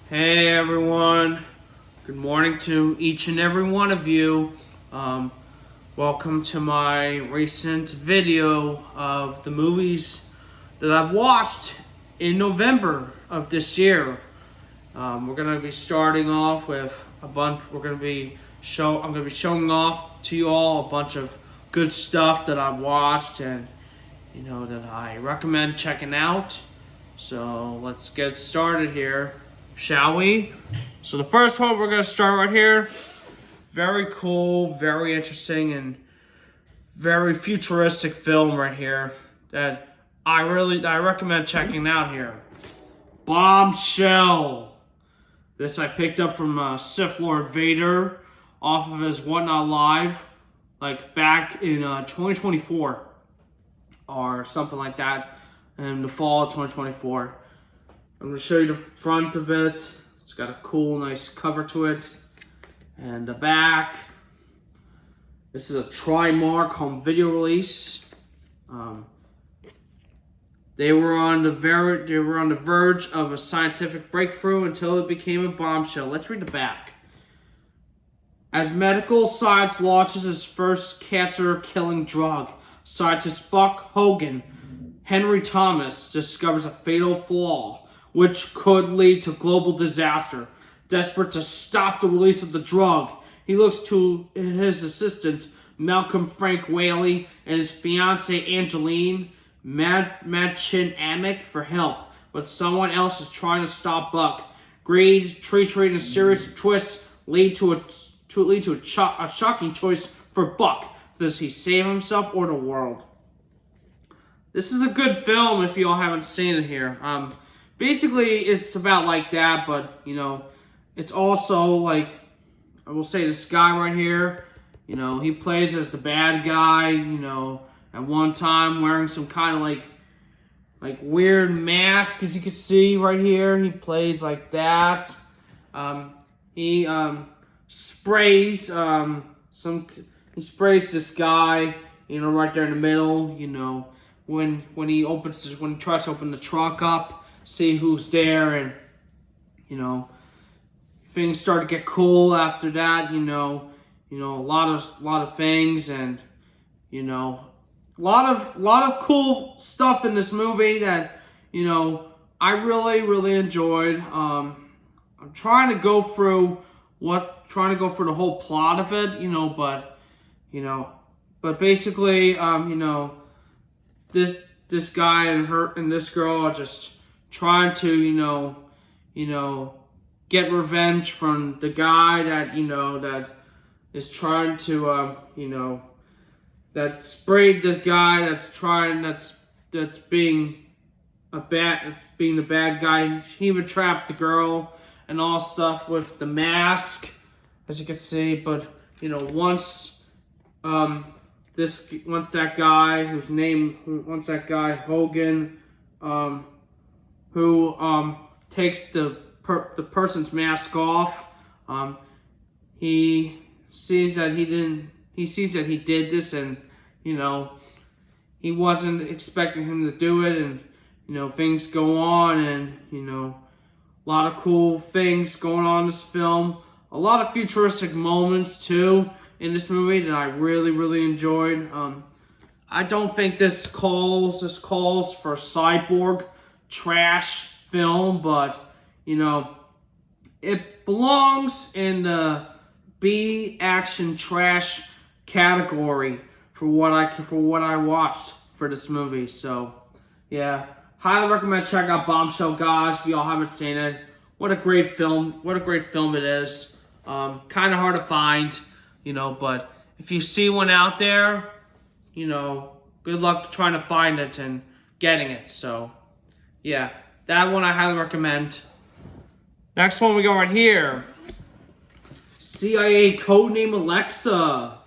Hey everyone, good morning to each and every one of you. Welcome to my recent video of the movies that I've watched in November of this year. We're gonna be starting off with a bunch. I'm gonna be showing off to you all a bunch of good stuff that I've watched and that I recommend checking out. So let's get started here, shall we? So the first one we're gonna start right here. Very cool, very interesting, and very futuristic film right here that I recommend checking out here. Bombshell. This I picked up from Sith Lord Vader off of his Whatnot Live, like back in 2024 or something like that, in the fall of 2024. I'm going to show you the front of it. It's got a cool, nice cover to it. And the back. This is a Trimark home video release. They were on the verge of a scientific breakthrough until it became a bombshell. Let's read the back. As medical science launches its first cancer-killing drug, scientist Buck Hogan Henry Thomas discovers a fatal flaw, which could lead to global disaster. Desperate to stop the release of the drug, he looks to his assistant, Malcolm Frank Whaley, and his fiancée, Angeline Machin Amick, for help. But someone else is trying to stop Buck. Greed, treachery, and a series of twists lead to a shocking choice for Buck. Does he save himself or the world? This is a good film if you all haven't seen it here. Basically, it's about like that, but, it's also like, I will say this guy right here, he plays as the bad guy, at one time wearing some kind of like weird mask, as you can see right here. He plays like that. He sprays he sprays this guy, right there in the middle, when he tries to open the truck up, see who's there, and things start to get cool after that. A lot of things, and a lot of cool stuff in this movie that I really enjoyed. I'm trying to go through the whole plot of it, but basically, this guy and this girl are just trying to, get revenge from the guy that, that is trying to, that sprayed the guy that's being the bad guy. He even trapped the girl and all stuff with the mask, as you can see. But once that guy Hogan, who takes the person's mask off, he sees that he did this, and he wasn't expecting him to do it, and things go on, and a lot of cool things going on in this film. A lot of futuristic moments too in this movie that I really enjoyed. I don't think this calls for cyborg trash film, but it belongs in the B action trash category for what I watched for this movie. So yeah, highly recommend check out Bombshell, guys, if y'all haven't seen it. What a great film it is. Kind of hard to find, but if you see one out there, good luck trying to find it and getting it. So yeah, that one I highly recommend. Next one we go right here. CIA Codename Alexa,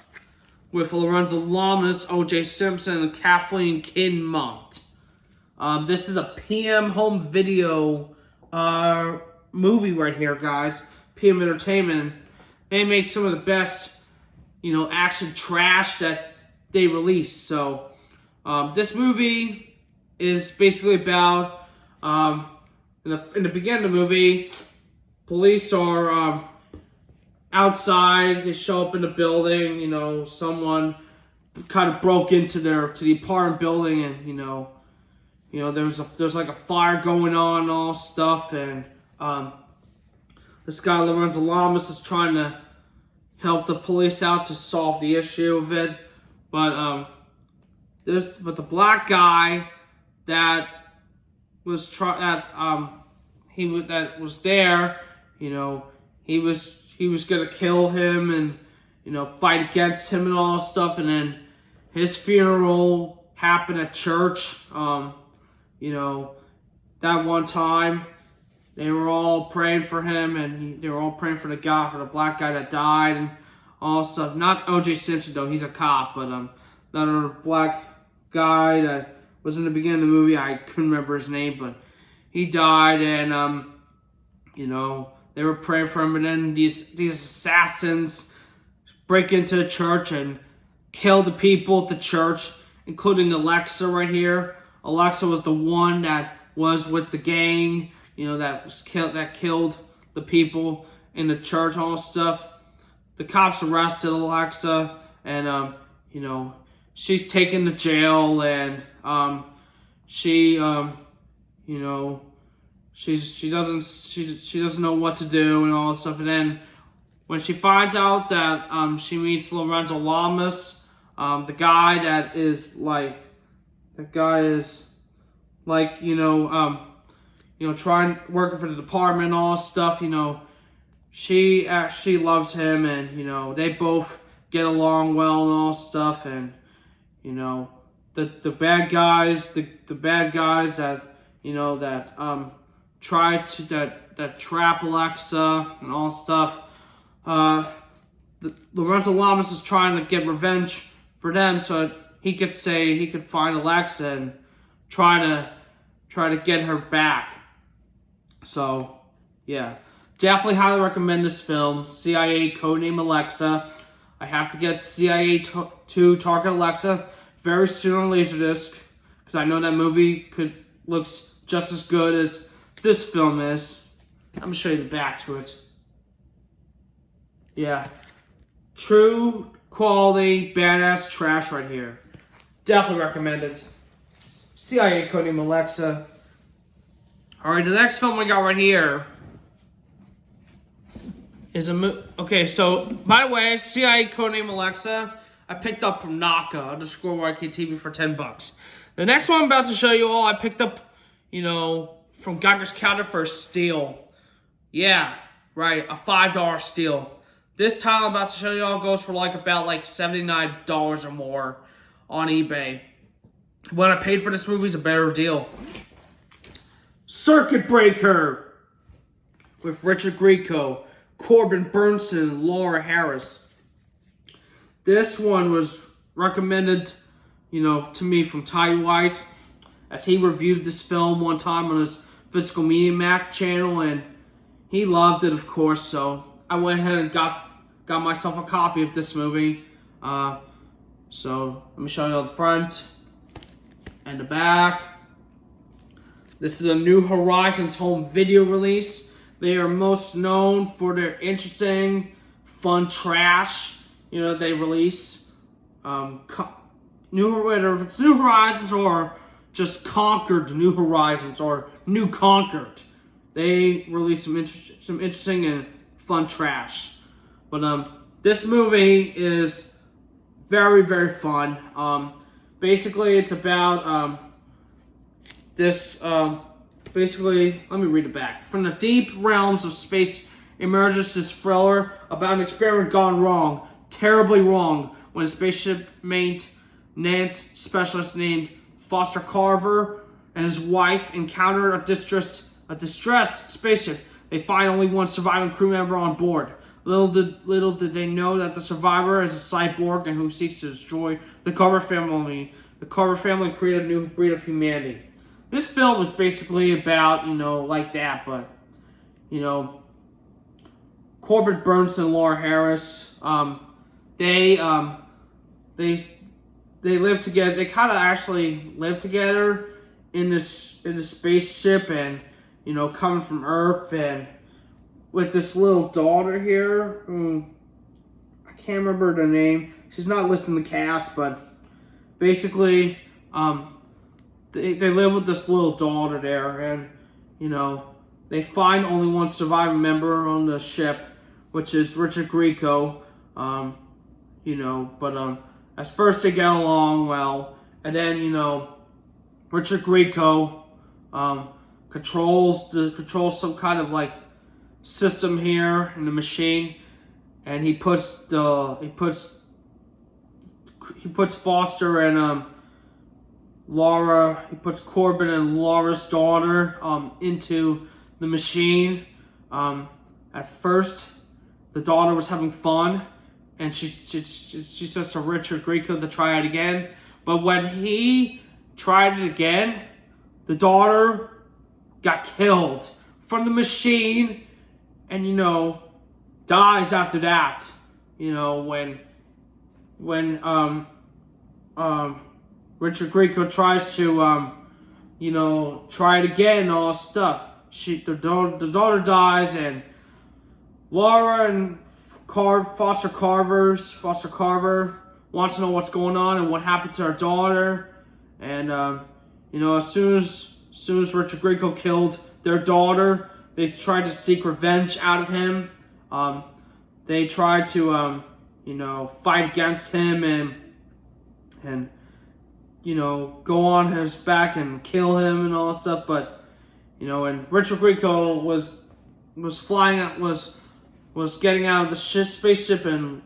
with Lorenzo Lamas, O.J. Simpson, and Kathleen Kinmont. This is a PM home video movie right here, guys. PM Entertainment. They make some of the best, action trash that they release. So, this movie is basically about, in the beginning of the movie, police are outside. They show up in the building. You know, someone kind of broke into the apartment building, and there's like a fire going on and all stuff, and this guy Lorenzo Lamas is trying to help the police out to solve the issue of it, but the black guy that was that was there, he was gonna kill him and fight against him and all stuff, and then his funeral happened at church. That one time they were all praying for him, and they were all praying for the black guy that died and all stuff. Not O.J. Simpson though; he's a cop, but that other black guy that was in the beginning of the movie, I couldn't remember his name, but he died, and they were praying for him, and then these assassins break into the church and kill the people at the church, including Alexa right here. Alexa was the one that was with the gang, that killed the people in the church, all stuff. The cops arrested Alexa, and she's taken to jail, and she doesn't know what to do and all this stuff. And then when she finds out that she meets Lorenzo Lamas, the guy that is trying working for the department and all this stuff, she actually loves him, and they both get along well and all stuff, and the bad guys that try to that trap Alexa and all stuff. Lorenzo Lamas is trying to get revenge for them, so he could find Alexa and try to get her back. So yeah, definitely highly recommend this film, CIA Codename Alexa. I have to get CIA 2 Target Alexa very soon on Laserdisc, because I know that movie looks just as good as this film is. I'm gonna show you the back to it. Yeah, true quality badass trash right here. Definitely recommend it. CIA Codename Alexa. All right, the next film we got right here is okay, so by the way, CIA Codename Alexa, I picked up from Naka_YKTV for $10. The next one I'm about to show you all, I picked up, from Geiger's Counter for a steal. Yeah, right, a $5 steal. This title I'm about to show you all goes for about $79 or more on eBay. What I paid for this movie is a better deal. Circuit Breaker with Richard Grieco, Corbin Burnson, and Laura Harris. This one was recommended, to me from Ty White, as he reviewed this film one time on his Physical Media Mac channel, and he loved it, of course. So I went ahead and got myself a copy of this movie. So let me show you the front and the back. This is a New Horizons home video release. They are most known for their interesting, fun trash. They release whether if it's New Horizons or just Conquered New Horizons or New Conquered. They release some interesting and fun trash. But this movie is very, very fun. Basically, it's about basically, let me read it back. From the deep realms of space emerges this thriller about an experiment gone wrong, terribly wrong, when a spaceship maintenance specialist named Foster Carver and his wife encounter a distressed spaceship. They find only one surviving crew member on board. Little did they know that the survivor is a cyborg and who seeks to destroy the Carver family. The Carver family created a new breed of humanity. This film was basically about, like that, but, Corbin Burnson and Laura Harris, they live together. They kind of actually live together in the spaceship, and coming from Earth, and with this little daughter here. I can't remember the name. She's not listed in the cast, but basically, they live with this little daughter there, and they find only one surviving member on the ship, which is Richard Grieco. But at first they get along well, and then Richard Grieco controls some kind of like system here in the machine, and he puts Foster and Laura. He puts Corbin and Laura's daughter into the machine. At first, the daughter was having fun, and she says to Richard Grieco to try it again. But when he tried it again, the daughter got killed from the machine, and dies after that. When Richard Grieco tries to try it again and all that stuff, the daughter dies, and Laura and Foster Carver wants to know what's going on and what happened to her daughter. And as soon as Richard Grieco killed their daughter, they tried to seek revenge out of him. They tried to fight against him and go on his back and kill him and all that stuff. But and Richard Grieco was getting out of the spaceship and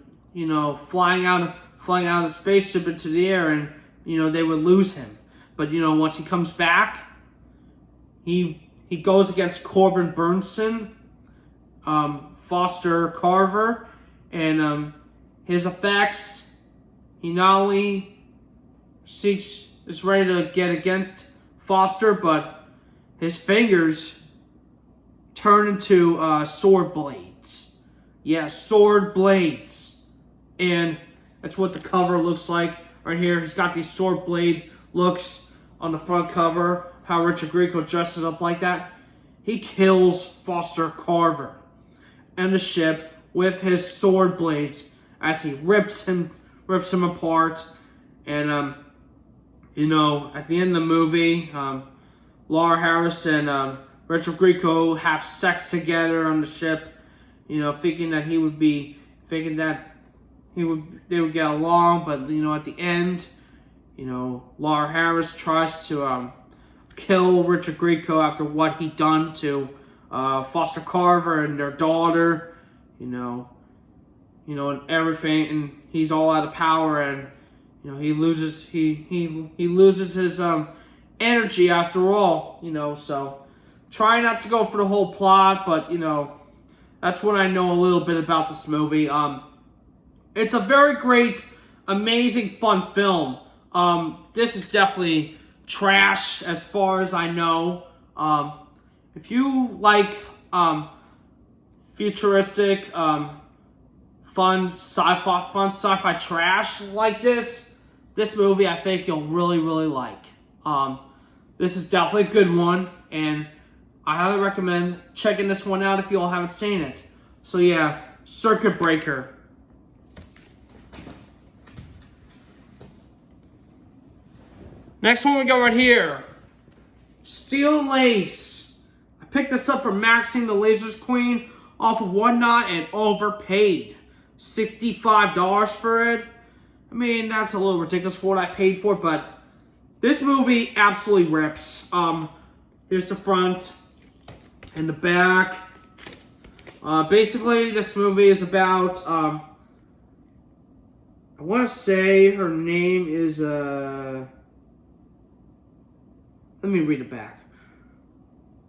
flying out of the spaceship into the air, and they would lose him. But once he comes back, he goes against Corbin Burnson, Foster Carver, and his effects. He not only is ready to get against Foster, but his fingers turn into sword blades. Yeah, sword blades. And that's what the cover looks like right here. He's got these sword blade looks on the front cover. How Richard Grieco dresses up like that. He kills Foster Carver and the ship with his sword blades as he rips him apart. And at the end of the movie, Laura Harris and Richard Grieco have sex together on the ship. Thinking that they would get along, but at the end, Laura Harris tries to kill Richard Grieco after what he done to Foster Carver and their daughter, and everything, and he's all out of power, and he loses his energy after all, so try not to go for the whole plot, but that's what I know a little bit about this movie. It's a very great, amazing, fun film. This is definitely trash as far as I know. If you like futuristic, fun sci-fi trash like this movie I think you'll really, really like. This is definitely a good one, and I highly recommend checking this one out if you all haven't seen it. So yeah, Circuit Breaker. Next one we got right here. Steel Lace. I picked this up from Maxine the Laserdisc Queen off of Whatnot and overpaid. $65 for it. I mean, that's a little ridiculous for what I paid for, but this movie absolutely rips. Here's the front and the back. Basically, this movie is about, I want to say her name is, let me read it back.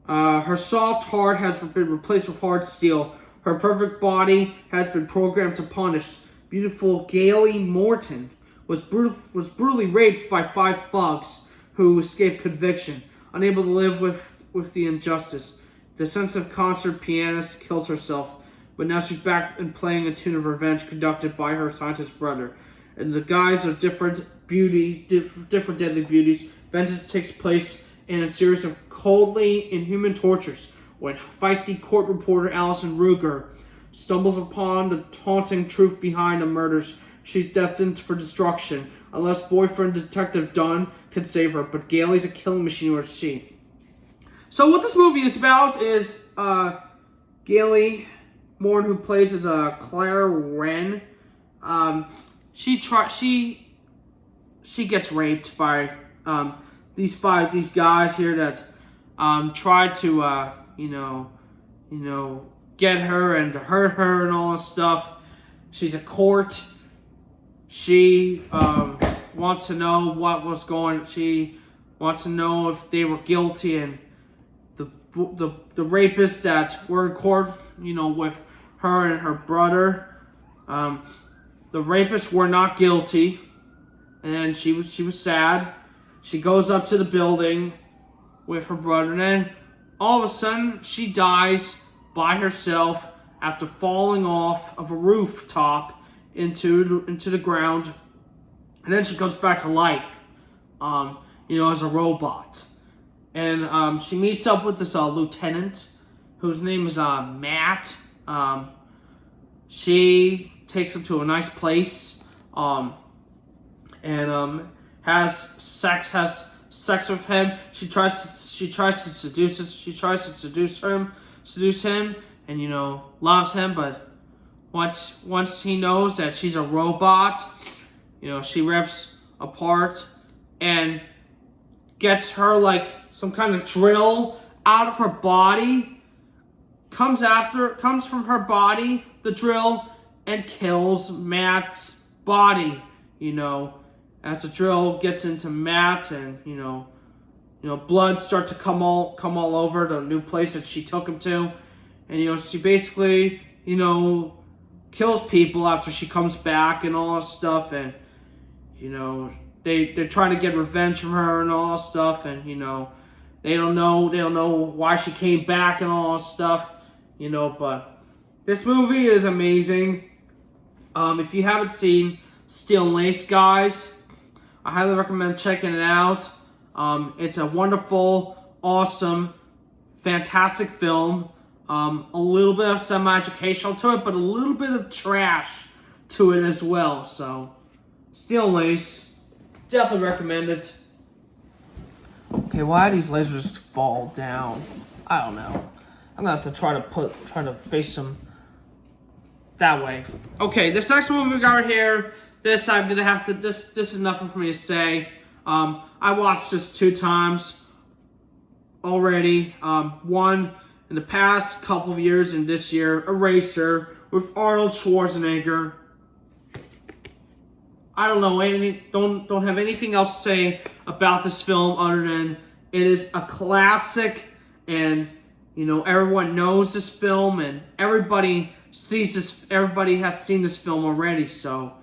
Her soft heart has been replaced with hard steel. Her perfect body has been programmed to punish. Beautiful Gailey Morton was brutally raped by 5 thugs who escaped conviction, unable to live with the injustice. The sensitive concert pianist kills herself, but now she's back and playing a tune of revenge conducted by her scientist brother. In the guise of different deadly beauties, vengeance takes place in a series of coldly inhuman tortures, when feisty court reporter Allison Ruger stumbles upon the taunting truth behind the murders. She's destined for destruction unless boyfriend Detective Dunn can save her, but Gailey's a killing machine, or is she? So what this movie is about is Gailey Morn, who plays as Claire Wren. She gets raped by these guys here that try to get her and to hurt her and all this stuff. She's at court. She wants to know what was going. She wants to know if they were guilty, and the rapists that were in court, with her and her brother, the rapists were not guilty, and she was sad. She goes up to the building with her brother, and then all of a sudden she dies by herself after falling off of a rooftop into the ground, and then she comes back to life, as a robot, and she meets up with this lieutenant whose name is Matt. She takes him to a nice place, and has sex with him. She tries to seduce him, and loves him, but once he knows that she's a robot, she rips apart and gets her like some kind of drill out of her body, comes from her body, the drill, and kills Matt's body, as the drill gets into Matt, and blood starts to come all over the new place that she took him to, and she basically kills people after she comes back and all that stuff, and they're trying to get revenge from her and all that stuff, and they don't know why she came back and all that stuff, but this movie is amazing. If you haven't seen Steel and Lace, guys, I highly recommend checking it out. It's a wonderful, awesome, fantastic film. A little bit of semi-educational to it, but a little bit of trash to it as well. So, Steel and Lace, definitely recommend it. Okay, why do these lasers fall down? I don't know. I'm gonna have to try to face them that way. Okay, this next movie we got right here. This I'm gonna have to. This is nothing for me to say. I watched this 2 times already. One in the past couple of years, and this year, Eraser with Arnold Schwarzenegger. I don't know don't have anything else to say about this film other than it is a classic, and everyone knows this film, and everybody sees this. Everybody has seen this film already, so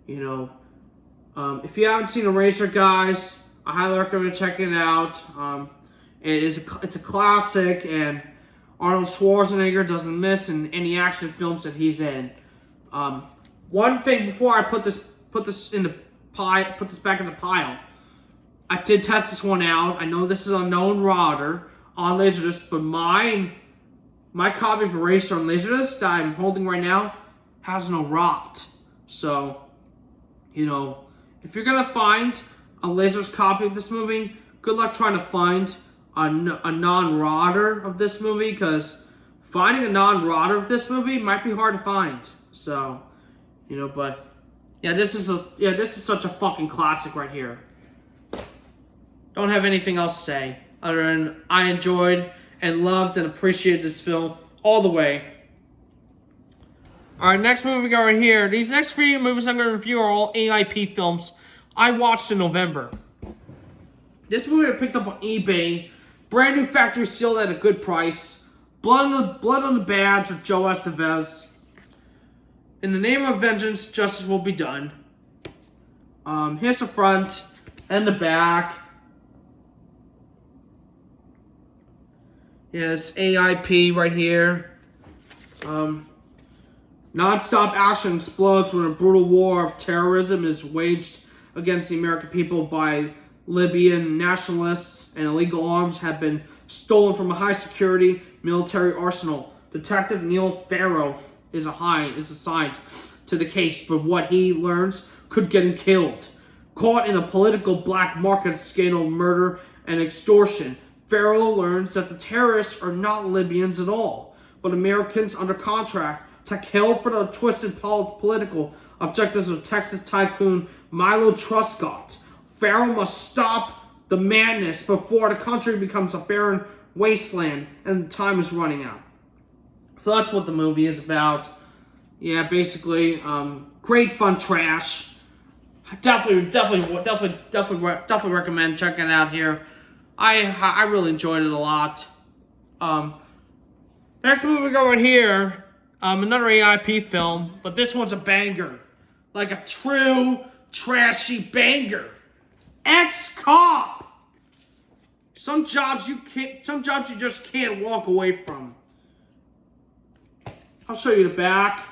if you haven't seen Eraser, guys, I highly recommend checking it out. It's a classic, and Arnold Schwarzenegger doesn't miss in any action films that he's in. One thing before I put this back in the pile, I did test this one out. I know this is a known router on Laserdisc, but my copy of Eraser on Laserdisc that I'm holding right now has no rot. So, if you're gonna find a Laserdisc copy of this movie, good luck trying to find a non-rotter of this movie, because finding a non-rotter of this movie might be hard to find. So, but yeah, this is such a fucking classic right here. Don't have anything else to say other than I enjoyed and loved and appreciated this film all the way. Alright, next movie we got right here. These next 3 movies I'm going to review are all AIP films I watched in November. This movie I picked up on eBay. Brand new factory sealed at a good price. Blood on the badge with Joe Estevez. In the name of vengeance, justice will be done. Here's the front and the back. Yes, AIP right here. Non-stop action explodes when a brutal war of terrorism is waged against the American people by Libyan nationalists, and illegal arms have been stolen from a high-security military arsenal. Detective Neil Farrow is assigned to the case, but what he learns could get him killed. Caught in a political black market scandal, murder, and extortion, Farrow learns that the terrorists are not Libyans at all, but Americans under contract to kill for the twisted political objectives of Texas tycoon Milo Truscott. Farrow must stop the madness before the country becomes a barren wasteland and time is running out. So that's what the movie is about. Yeah, basically, great fun trash. Definitely recommend checking it out here. I really enjoyed it a lot. Next movie we got right here, another AIP film, but this one's a banger, like a true trashy banger. Ex-Cop. Some jobs you just can't walk away from. I'll show you the back.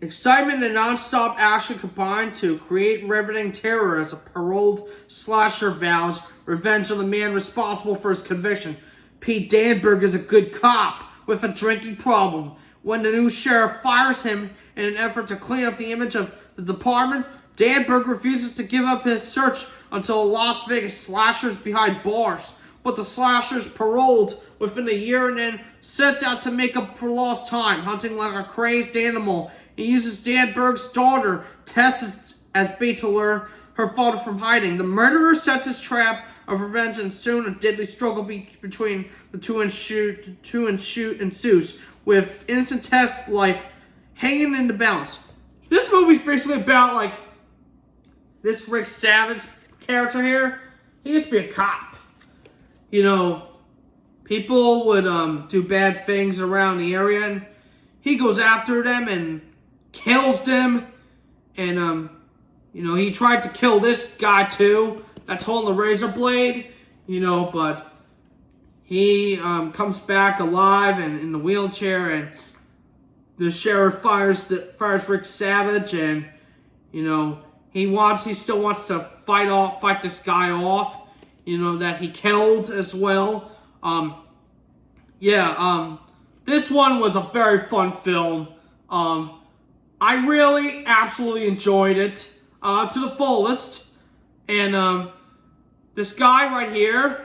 Excitement and non-stop action combine to create riveting terror as a paroled slasher vows revenge on the man responsible for his conviction. Pete Danberg is a good cop with a drinking problem. When the new sheriff fires him in an effort to clean up the image of the department, Danberg refuses to give up his search until a Las Vegas slasher is behind bars. But the slasher is paroled within a year and then sets out to make up for lost time, hunting like a crazed animal. He uses Danberg's daughter, Tess, as bait to lure her father from hiding. The murderer sets his trap of revenge, and soon a deadly struggle between the two ensues, with innocent Tess' life hanging in the balance. This movie's basically about, like, this Rick Savage character here. He used to be a cop. You know, people would do bad things around the area, and he goes after them and kills them. And, you know, he tried to kill this guy too that's holding the razor blade, you know, but he comes back alive and in the wheelchair, and the sheriff fires Rick Savage, and, you know, he still wants to fight this guy off, you know, that he killed as well. This one was a very fun film. I really absolutely enjoyed it to the fullest. And this guy right here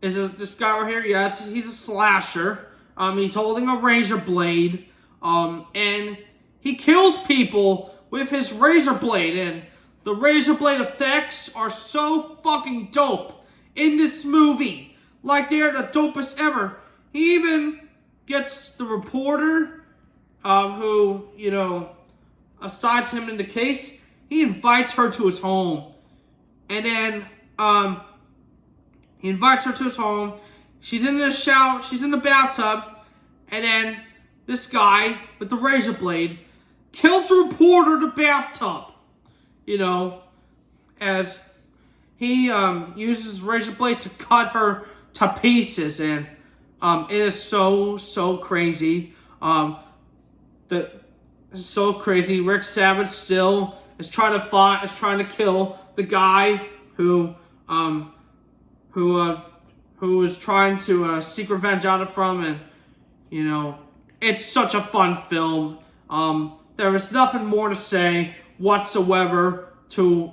yes, he's a slasher. He's holding a razor blade, and he kills people with his razor blade, and the razor blade effects are so fucking dope in this movie. Like, they're the dopest ever. He even gets the reporter, who, you know, assigns him in the case. He invites her to his home. And then, he invites her to his home. She's in the shower, she's in the bathtub, and then this guy with the razor blade kills the reporter in the bathtub. You know, as he uses his razor blade to cut her to pieces, and it is so crazy. It's so crazy. Rick Savage still is trying to kill the guy who is trying to seek revenge out of from, and, you know, it's such a fun film. There is nothing more to say whatsoever to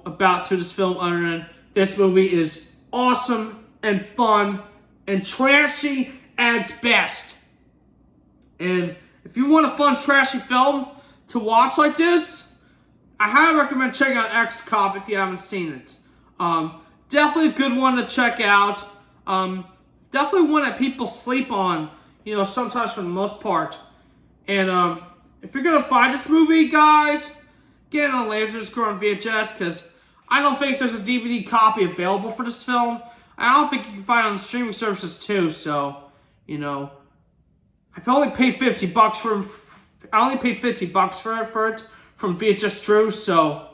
this film other than this movie is awesome and fun and trashy at its best. And if you want a fun trashy film to watch like this, I highly recommend checking out Ex-Cop if you haven't seen it. Definitely a good one to check out. Definitely one that people sleep on, you know, sometimes for the most part. And if you're gonna find this movie, guys, get it on Laserdisc or on VHS, because I don't think there's a DVD copy available for this film. I don't think you can find it on streaming services too. So, you know, I only paid $50 for it from VHS True. So,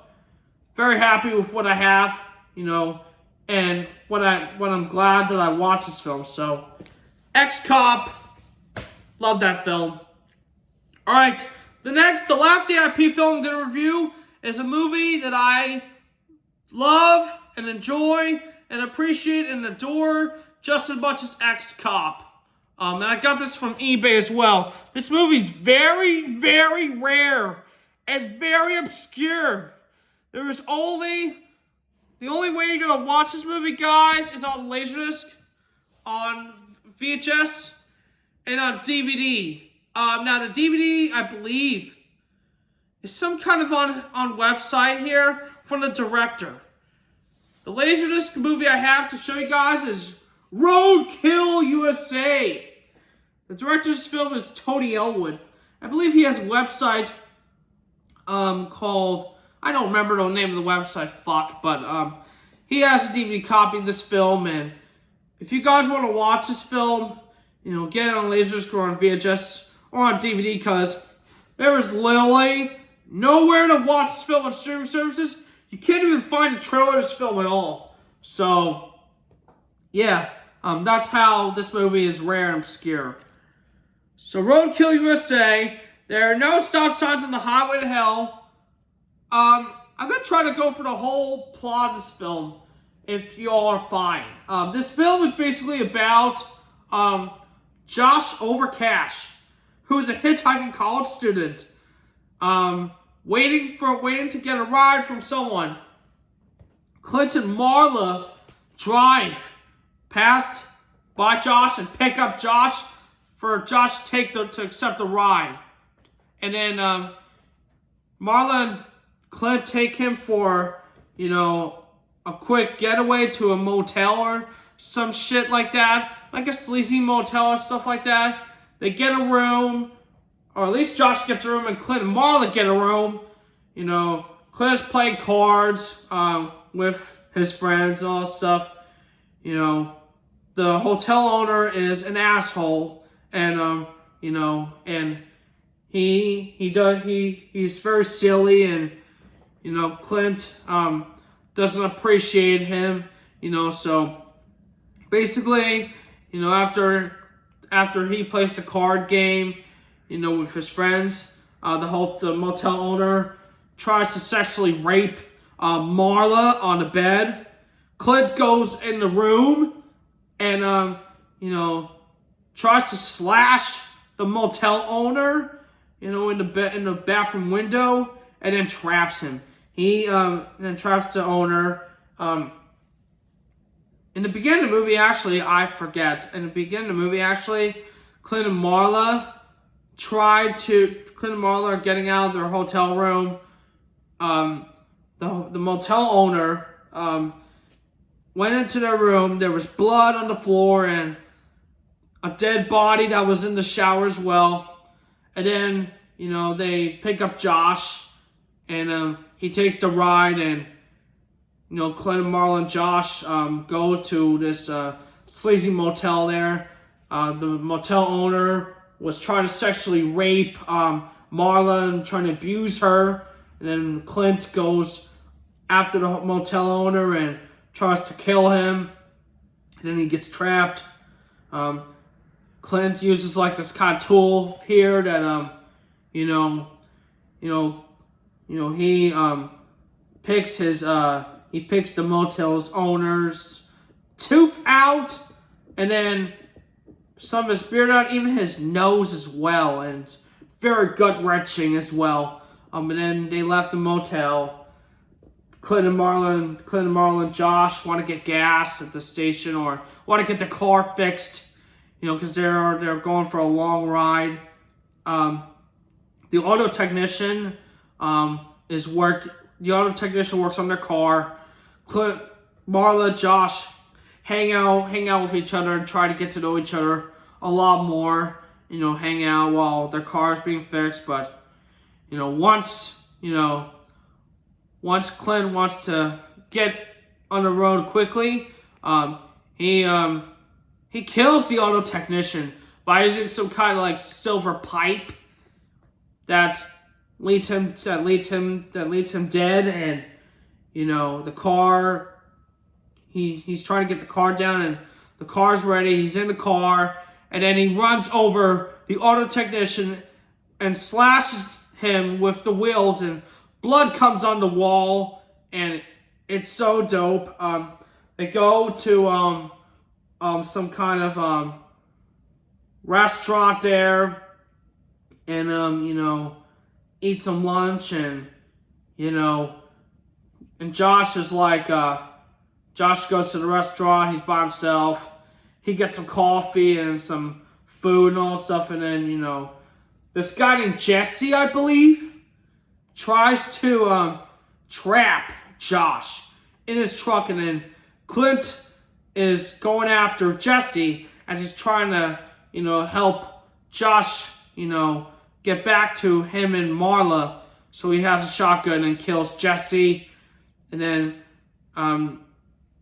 very happy with what I have, you know, and what I'm glad that I watched this film. So, Ex-Cop, love that film. All right, the last AIP film I'm going to review is a movie that I love and enjoy and appreciate and adore just as much as X-Cop. And I got this from eBay as well. This movie's very, very rare and very obscure. The only way you're gonna watch this movie, guys, is on Laserdisc, on VHS, and on DVD. Now the DVD, I believe, is some kind of on website here from the director. The Laserdisc movie I have to show you guys is Roadkill U.S.A. The director's film is Tony Elwood. I believe he has a website called, I don't remember the name of the website, but he has a DVD copy of this film, and if you guys want to watch this film, get it on Laserdisc or on VHS or on DVD, because there is literally nowhere to watch this film on streaming services. You can't even find a trailer of this film at all. So, yeah, that's how this movie is rare and obscure. So, Roadkill USA, there are no stop signs on the highway to hell. I'm going to try to go for the whole plot of this film, if you all are fine. This film is basically about Josh Overcash, who is a hitchhiking college student, waiting to get a ride from someone. Clint and Marla drive past by Josh and pick up Josh for Josh to accept the ride. And then Marla and Clint take him for, a quick getaway to a motel or some shit like that. Like a sleazy motel or stuff like that. They get a room, or at least Josh gets a room and Clint and Marla get a room. Clint is playing cards with his friends and all that stuff. The hotel owner is an asshole, and and he's very silly, and Clint doesn't appreciate him, so basically, after he plays the card game, with his friends, the motel owner tries to sexually rape Marla on the bed. Clint goes in the room and tries to slash the motel owner, in the bathroom window, and then traps him. He then traps the owner. In the beginning of the movie, actually, I forget. In the beginning of the movie, actually, Clint and Marla are getting out of their hotel room. The motel owner went into their room. There was blood on the floor and a dead body that was in the shower as well. And then, they pick up Josh, and he takes the ride, and Clint and Marla and Josh go to this sleazy motel there. The motel owner was trying to sexually rape Marla and trying to abuse her. And then Clint goes after the motel owner and tries to kill him. And then he gets trapped. Clint uses this kind of tool here that he picks the motel's owner's tooth out, and then some of his beard out, even his nose as well, and it's very gut-wrenching as well. And then they left the motel. Clint and Marla and Josh want to get gas at the station, or want to get the car fixed, because they're going for a long ride. The auto technician works on their car. Clint, Marla, Josh hang out with each other and try to get to know each other a lot more. Hang out while their car is being fixed. But once Clint wants to get on the road quickly, he kills the auto technician by using some kind of silver pipe that leads him dead. And the car, he's trying to get the car down, and the car's ready. He's in the car, and then he runs over the auto technician and slashes him with the wheels, and blood comes on the wall, and it's so dope. They go to some kind of restaurant there, and eat some lunch, and and Josh is like, Josh goes to the restaurant. He's by himself. He gets some coffee and some food and all stuff, and then this guy named Jesse, I believe, tries to trap Josh in his truck, and then Clint is going after Jesse as he's trying to help Josh get back to him and Marla. So he has a shotgun and kills Jesse, and then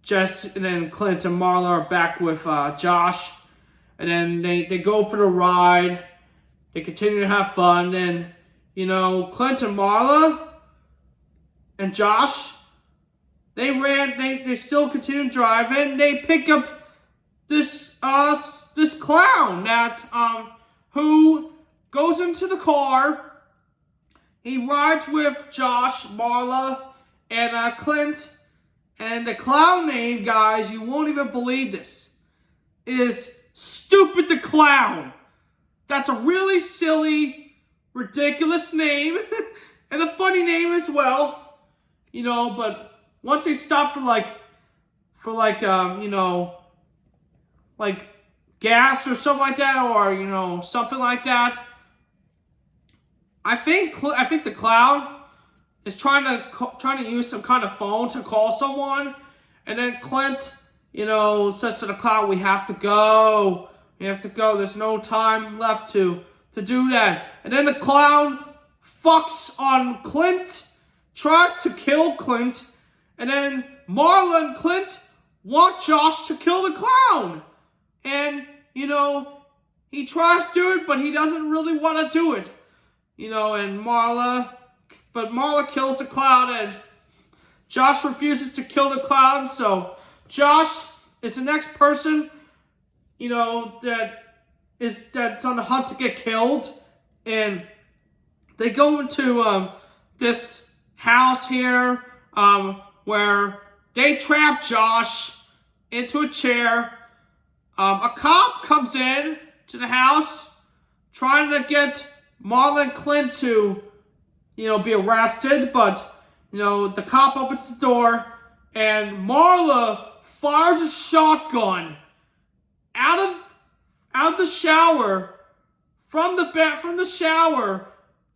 Clint and Marla are back with Josh, and then they go for the ride. They continue to have fun, and Clint and Marla and Josh, they still continue driving. They pick up this clown that who goes into the car. He rides with Josh, Marla, and Clint. And the clown name, guys, you won't even believe this, is Stupid the Clown. That's a really silly, ridiculous name, and a funny name as well. But once they stop for gas or something like that, or something like that, I think the clown is trying to use some kind of phone to call someone, and then Clint, says to the clown, "We have to go. We have to go. There's no time left to do that." And then the clown fucks on Clint, tries to kill Clint, and then Marla and Clint want Josh to kill the clown, and he tries to do it, but he doesn't really want to do it, and Marla kills the clown, and Josh refuses to kill the clown, so Josh is the next person, that's on the hunt to get killed, and they go into this house here, where they trap Josh into a chair. A cop comes in to the house, trying to get Marla and Clint to be arrested, but the cop opens the door, and Marla fires a shotgun out of the shower, from the shower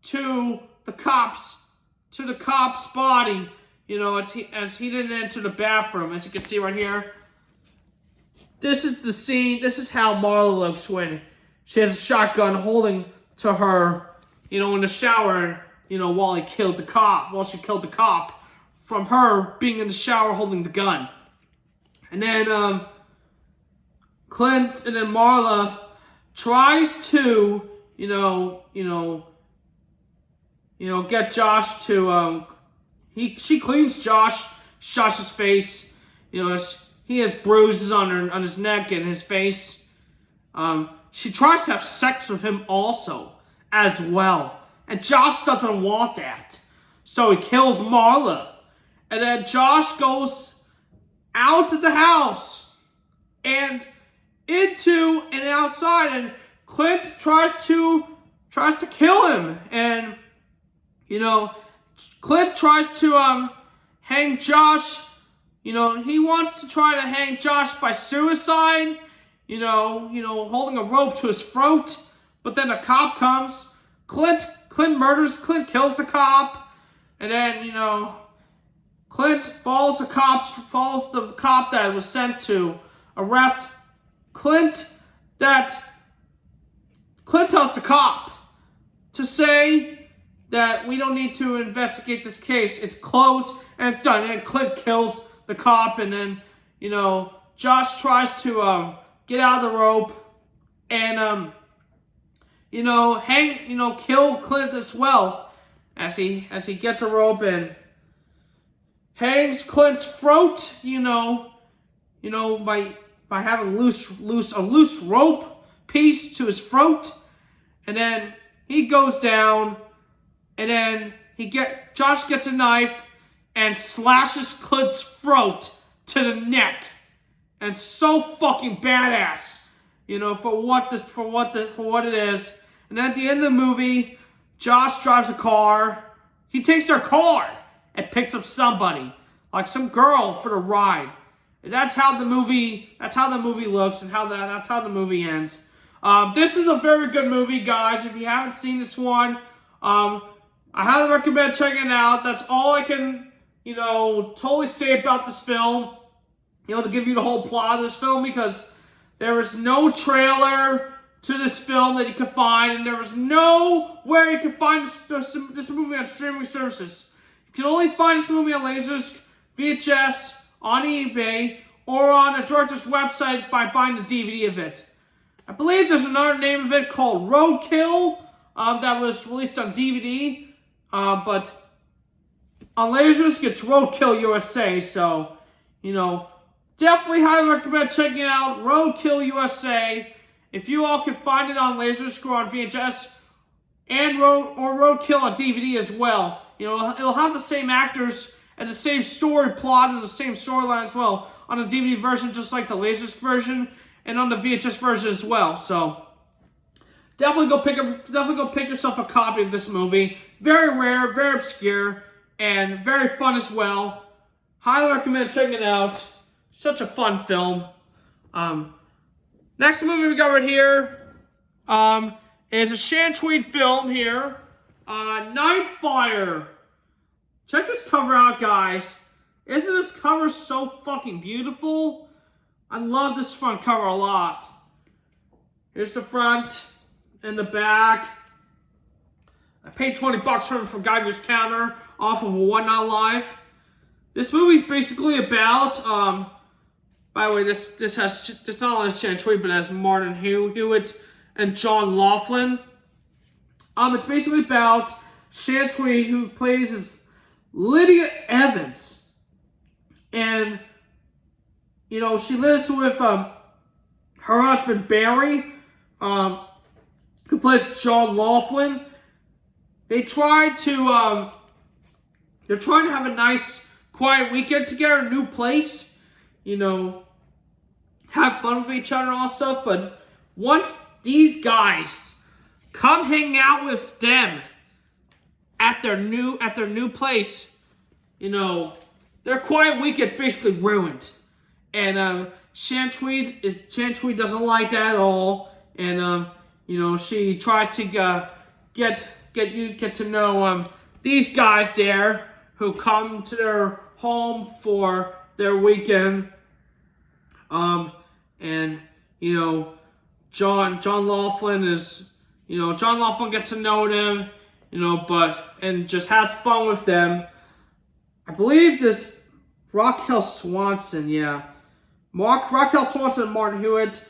to the cop's body, as he didn't enter the bathroom. As you can see right here, this is the scene. This is how Marla looks when she has a shotgun holding to her, in the shower, while she killed the cop, from her being in the shower holding the gun. And then Clint and then Marla tries to get Josh to she cleans Josh's face. He has bruises on his neck and his face. She tries to have sex with him also as well, and Josh doesn't want that, so he kills Marla. And then Josh goes out of the house and into and outside, and Clint tries to kill him, and Clint tries to hang Josh. He wants to try to hang Josh by suicide, holding a rope to his throat, but then a cop comes. Clint kills the cop, and then Clint follows the cop that was sent to arrest Clint. Clint tells the cop to say that we don't need to investigate this case. It's closed and it's done. And then Clint kills the cop, and then Josh tries to get out of the rope and kill Clint as well, as he gets a rope and hangs Clint's throat, by having a loose rope piece to his throat, and then he goes down, and then Josh gets a knife and slashes Clint's throat to the neck, and so fucking badass. You know, for what it is. And at the end of the movie, Josh drives a car. He takes their car and picks up somebody, like some girl, for the ride. And that's how the movie looks, and that's how the movie ends. This is a very good movie, guys. If you haven't seen this one, I highly recommend checking it out. That's all I can, totally say about this film. To give you the whole plot of this film, because there was no trailer to this film that you could find, and there was nowhere you could find this movie on streaming services. You can only find this movie on Laserdisc, VHS, on eBay, or on a director's website by buying the DVD of it. I believe there's another name of it called Roadkill that was released on DVD, but on Laserdisc it's Roadkill U.S.A. So, definitely highly recommend checking it out. Roadkill U.S.A. If you all can find it on Laserdisc or on VHS, and Roadkill on DVD as well. It'll have the same actors and the same story plot and the same storyline as well on the DVD version, just like the Laserdisc version, and on the VHS version as well. So definitely go pick yourself a copy of this movie. Very rare, very obscure, and very fun as well. Highly recommend checking it out. Such a fun film. Next movie we got right here is a Shan Tweed film here. Nightfire. Check this cover out, guys. Isn't this cover so fucking beautiful? I love this front cover a lot. Here's the front and the back. I paid $20 for it from Geiger's Counter off of a One Not Live. This movie's basically about, by the way, this not only has Shan Tweed, but it has Martin Hewitt and John Laughlin. It's basically about Shan Tweed, who plays as Lydia Evans. And, she lives with her husband Barry, who plays John Laughlin. They're trying to have a nice, quiet weekend together, a new place, have fun with each other and all stuff. But once these guys come hang out with them at their new place, their quiet weekend's basically ruined. And Shan Tweed doesn't like that at all. And she tries to get to know these guys there who come to their home for their weekend. And John Laughlin is John Laughlin gets to know them, and just has fun with them. I believe this Raquel Swanson, Raquel Swanson and Martin Hewitt,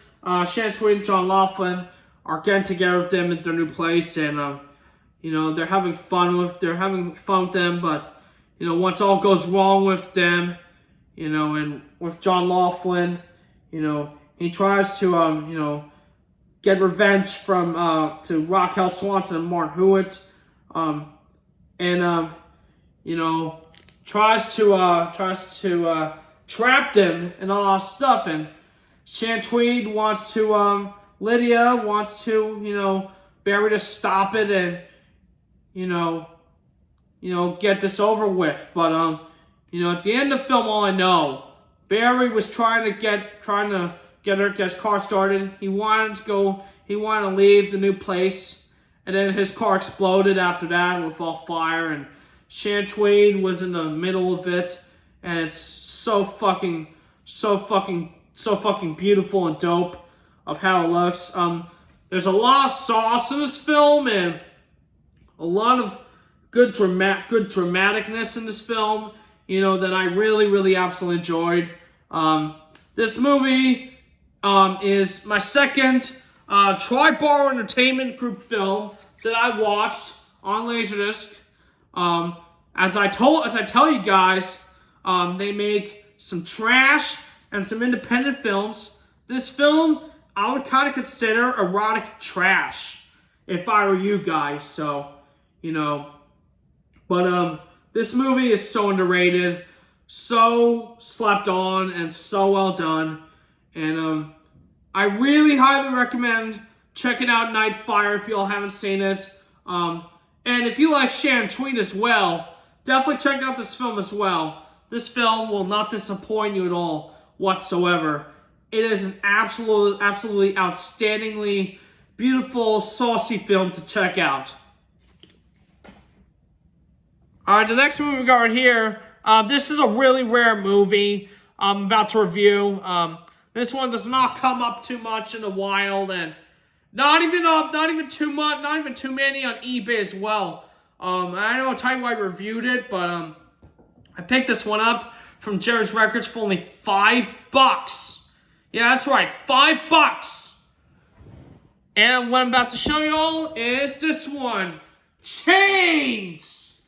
Shan Tweed and John Laughlin are getting together with them at their new place, and they're having fun with them, but once all goes wrong with them, and with John Laughlin, he tries to get revenge from to Raquel Swanson and Martin Hewitt, and tries to trap them and all that stuff. And Shan Tweed Lydia wants to Barry to stop it and get this over with. But at the end of the film, all I know, Barry was trying to get his car started. He wanted to leave the new place, and then his car exploded after that with all fire, and Shan Tweed was in the middle of it, and it's so fucking beautiful and dope of how it looks. There's a lot of sauce in this film, and a lot of good dramaticness in this film, that I really, really absolutely enjoyed. This movie is my second Tri-Bar Entertainment Group film that I watched on Laserdisc. As I tell you guys, they make some trash and some independent films. This film, I would kind of consider erotic trash if I were you guys. So, but this movie is so underrated, so slept on, and so well done. And I really highly recommend checking out Nightfire if you all haven't seen it. And if you like Shan Tweet as well, definitely check out this film as well. This film will not disappoint you at all whatsoever. It is an absolutely outstandingly beautiful, saucy film to check out. Alright, the next movie we got right here, this is a really rare movie I'm about to review. This one does not come up too much in the wild, and not even too many on eBay as well. I know I reviewed it, but I picked this one up from Jerry's Records for only $5. Yeah, that's right, $5. And what I'm about to show you all is this one, Chains.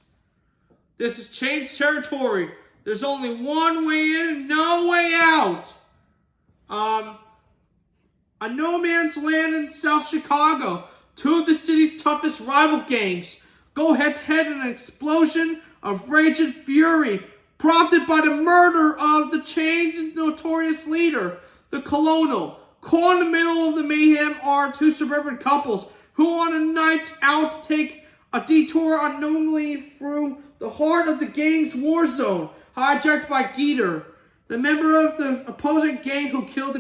This is Chains territory. There's only one way in and no way out. A no man's land in South Chicago. Two of the city's toughest rival gangs go head to head in an explosion of rage and fury, prompted by the murder of the Chains' notorious leader, the Colonel. Caught in the middle of the mayhem are two suburban couples who on a night out take a detour unknowingly through the heart of the gang's war zone, hijacked by Geeter, the member of the opposing gang who killed the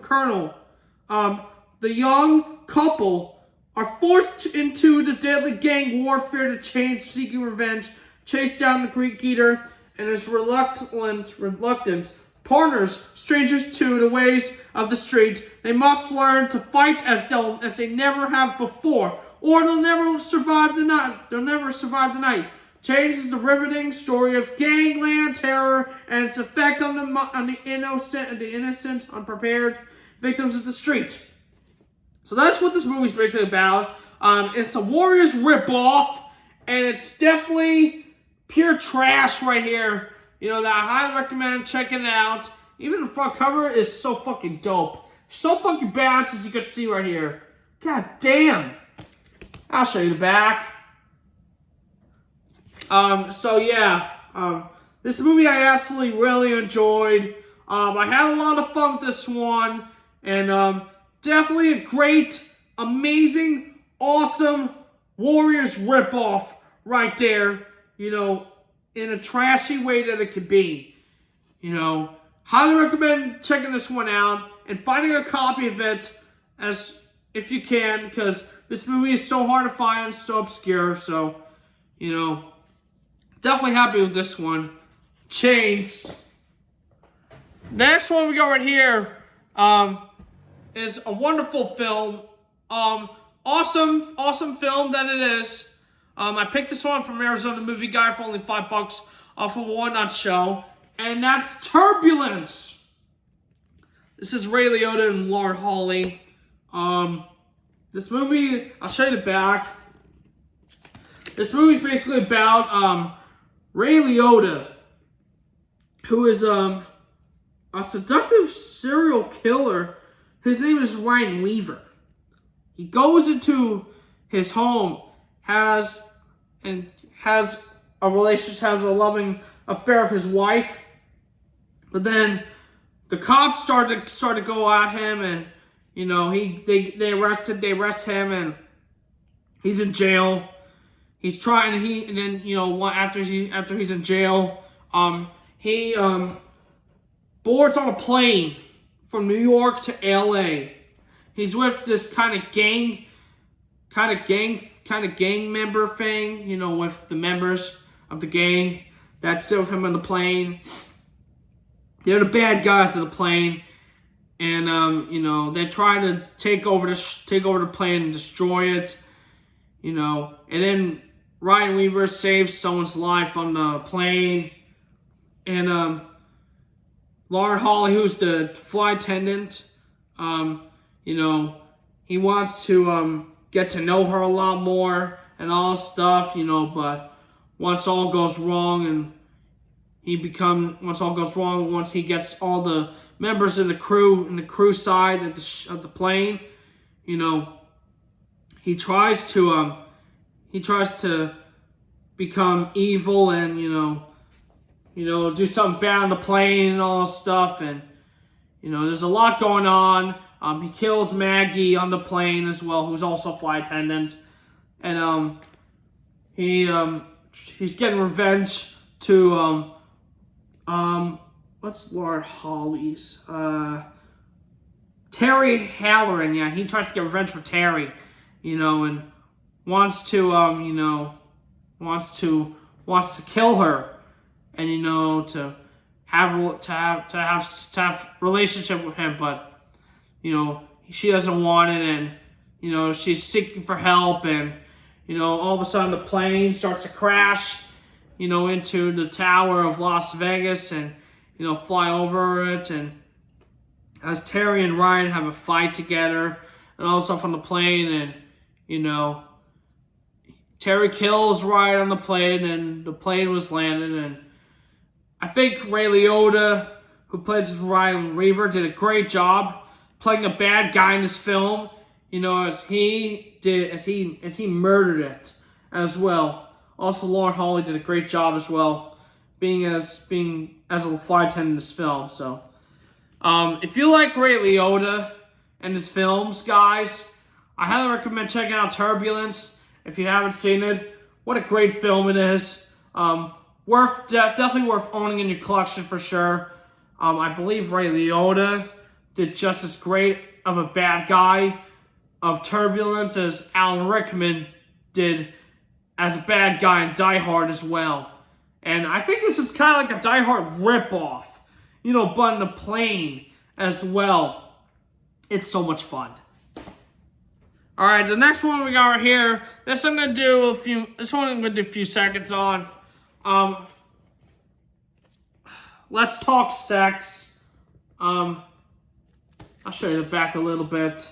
colonel. The young couple are forced into the deadly gang warfare to change, seeking revenge, chase down the Greek Geeter, and his reluctant partners, strangers to the ways of the streets. They must learn to fight as they never have before, or they'll never survive the night. Chains is the riveting story of gangland terror and its effect on the innocent, unprepared victims of the street. So that's what this movie's basically about. It's a Warriors ripoff, and it's definitely pure trash right here. You know, that I highly recommend checking it out. Even the front cover is so fucking dope. So fucking badass, as you can see right here. God damn. I'll show you the back. This movie I absolutely really enjoyed. I had a lot of fun with this one, and definitely a great, amazing, awesome Warriors ripoff right there. You know, in a trashy way that it could be. You know, highly recommend checking this one out and finding a copy of it as if you can, because this movie is so hard to find, so obscure. So, you know, definitely happy with this one. Chains. Next one we got right here is a wonderful film. Awesome film that it is. I picked this one from Arizona Movie Guy for only $5 off of a Whatnot show, and that's Turbulence. This is Ray Liotta and Lauren Holly. This movie, I'll show you the back. This movie's basically about Ray Liotta, who is a seductive serial killer. His name is Ryan Weaver. He goes into his home, has a loving affair with his wife, but then the cops start to go at him, and you know they arrest him, and he's in jail. After he's in jail, he boards on a plane from New York to L.A. He's with this kind of gang member thing, you know, with the members of the gang that sit with him on the plane. They're the bad guys of the plane, and you know, they try to take over the plane and destroy it, you know. And then Ryan Weaver saves someone's life on the plane, and Lauren Holly, who's the flight attendant, you know, he wants to get to know her a lot more and all stuff, you know, but once all goes wrong, once he gets all the members of the crew side of the plane, you know, he tries to become evil and you know do something bad on the plane and all this stuff, and there's a lot going on. He kills Maggie on the plane as well, who's also a flight attendant. And he's getting revenge to what's Lord Holly's? Terry Halloran. Yeah, he tries to get revenge for Terry, and wants to wants to kill her, and to have relationship with him, but she doesn't want it, and she's seeking for help, and all of a sudden the plane starts to crash into the tower of Las Vegas, and fly over it, and as Terry and Ryan have a fight together, and also from the plane, and Terry kills Ryan on the plane, and the plane was landed, and I think Ray Liotta, who plays Ryan Reaver, did a great job playing a bad guy in this film, as he murdered it as well. Also, Lauren Holly did a great job as well, being as a flight attendant in this film. So, if you like Ray Liotta and his films, guys, I highly recommend checking out Turbulence. If you haven't seen it, what a great film it is. Definitely worth owning in your collection for sure. I believe Ray Liotta did just as great of a bad guy of Turbulence as Alan Rickman did as a bad guy in Die Hard as well. And I think this is kind of like a Die Hard ripoff, but in a plane as well. It's so much fun. All right, the next one we got right here. This one I'm gonna do a few seconds on. Let's talk sex. I'll show you the back a little bit.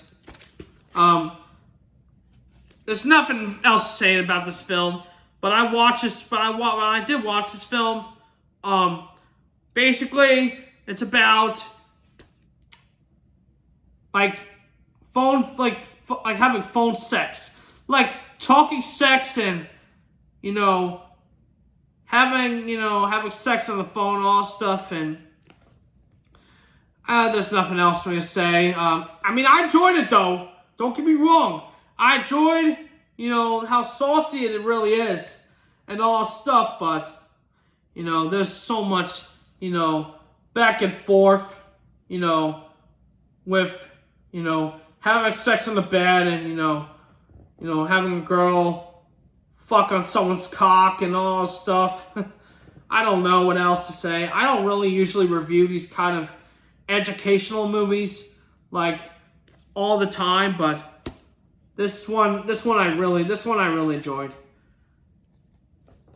There's nothing else to say about this film, but I did watch this film. Basically, it's about having phone sex, like talking sex, and having sex on the phone, all stuff, and there's nothing else for me to say. I enjoyed it though. Don't get me wrong. I enjoyed, how saucy it really is, and all stuff. But, there's so much, back and forth, with, having sex in the bed, and having a girl fuck on someone's cock and all stuff. I don't know what else to say. I don't really usually review these kind of educational movies all the time, but this one I really enjoyed.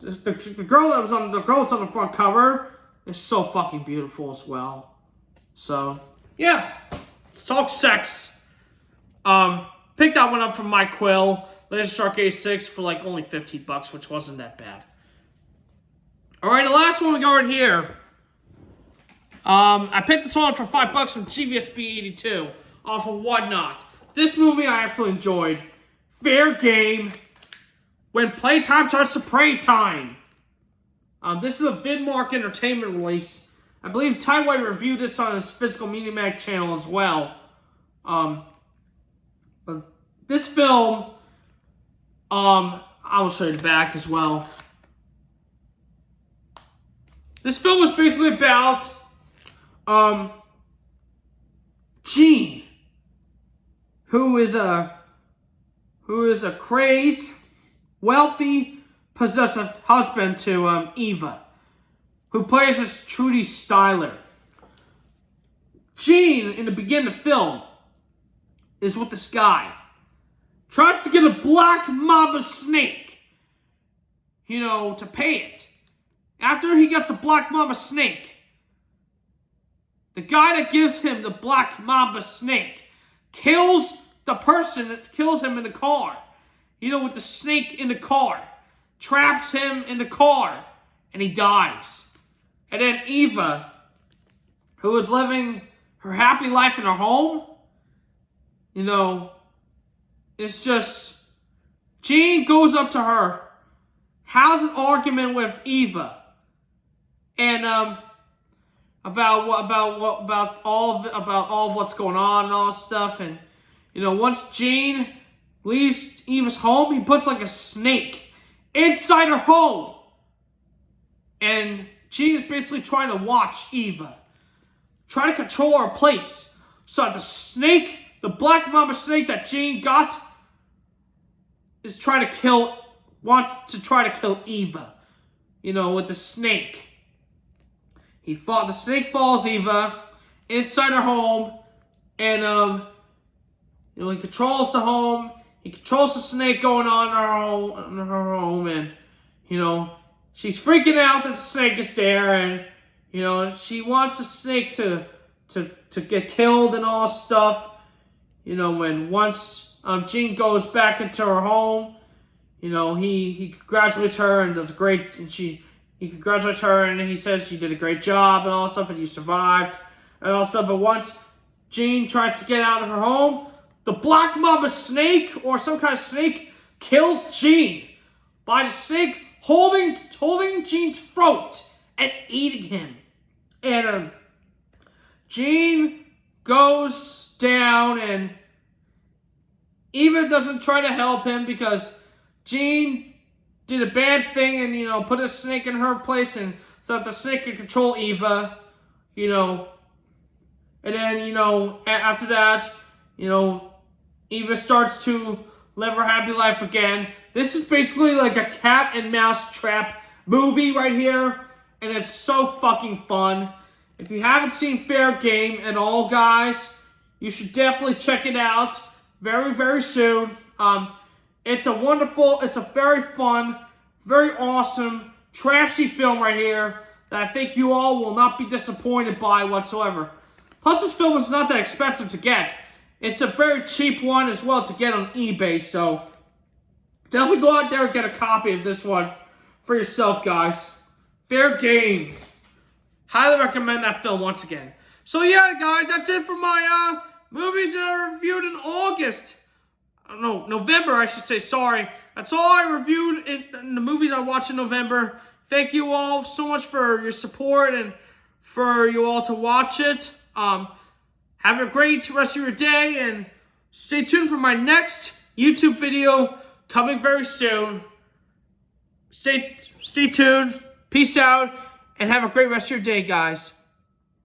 The girl that's on the front cover is so fucking beautiful as well. So yeah, let's talk sex. Picked that one up from Mike Quill, Laserdisc A6 for only $15, which wasn't that bad. All right, the last one we got right here. I picked this one for $5 from GVSB 82 off of Whatnot. This movie I absolutely enjoyed. Fair game. When playtime starts to pray time. This is a Vidmark Entertainment release. I believe Ty White reviewed this on his Physical Media Mag channel as well. But this film, I will show you the back as well. This film was basically about Gene, who is a crazed, wealthy, possessive husband to Eva, who plays as Trudy Styler. Gene, in the beginning of the film, is with this guy. Tries to get a black mamba snake, to pay it. After he gets a black mamba snake, the guy that gives him the black mamba snake kills the person that kills him in the car. With the snake in the car. Traps him in the car. And he dies. And then Eva, who is living her happy life in her home, it's just, Gene goes up to her, has an argument with Eva, and about all of what's going on and all this stuff. And once Gene leaves Eva's home, he puts like a snake inside her home, and Gene is basically trying to watch Eva, trying to control her place. So the snake, the black mamba snake that Gene got, wants to try to kill Eva, with the snake. The snake follows Eva inside her home, and he controls the home. He controls the snake going on in her home, and she's freaking out that the snake is there, and she wants the snake to get killed and all stuff. When once Gene goes back into her home, he congratulates her and does great, and he congratulates her and he says you did a great job and all stuff and you survived and all stuff. But once Gene tries to get out of her home, the black mamba snake or some kind of snake kills Gene by the snake holding Gene's throat and eating him. And Gene goes down, and Eva doesn't try to help him because Gene did a bad thing and, put a snake in her place and so that the snake could control Eva, And then, after that, Eva starts to live her happy life again. This is basically like a cat and mouse trap movie right here. And it's so fucking fun. If you haven't seen Fair Game at all, guys, you should definitely check it out very, very soon. It's a very fun, very awesome, trashy film right here that I think you all will not be disappointed by whatsoever. Plus, this film is not that expensive to get. It's a very cheap one as well to get on eBay, so definitely go out there and get a copy of this one for yourself, guys. Fair Game. Highly recommend that film once again. So yeah, guys, that's it for my movies that I reviewed in August. November, I should say, sorry. That's all I reviewed in the movies I watched in November. Thank you all so much for your support and for you all to watch it. Have a great rest of your day, and stay tuned for my next YouTube video coming very soon. Stay tuned. Peace out, and have a great rest of your day, guys.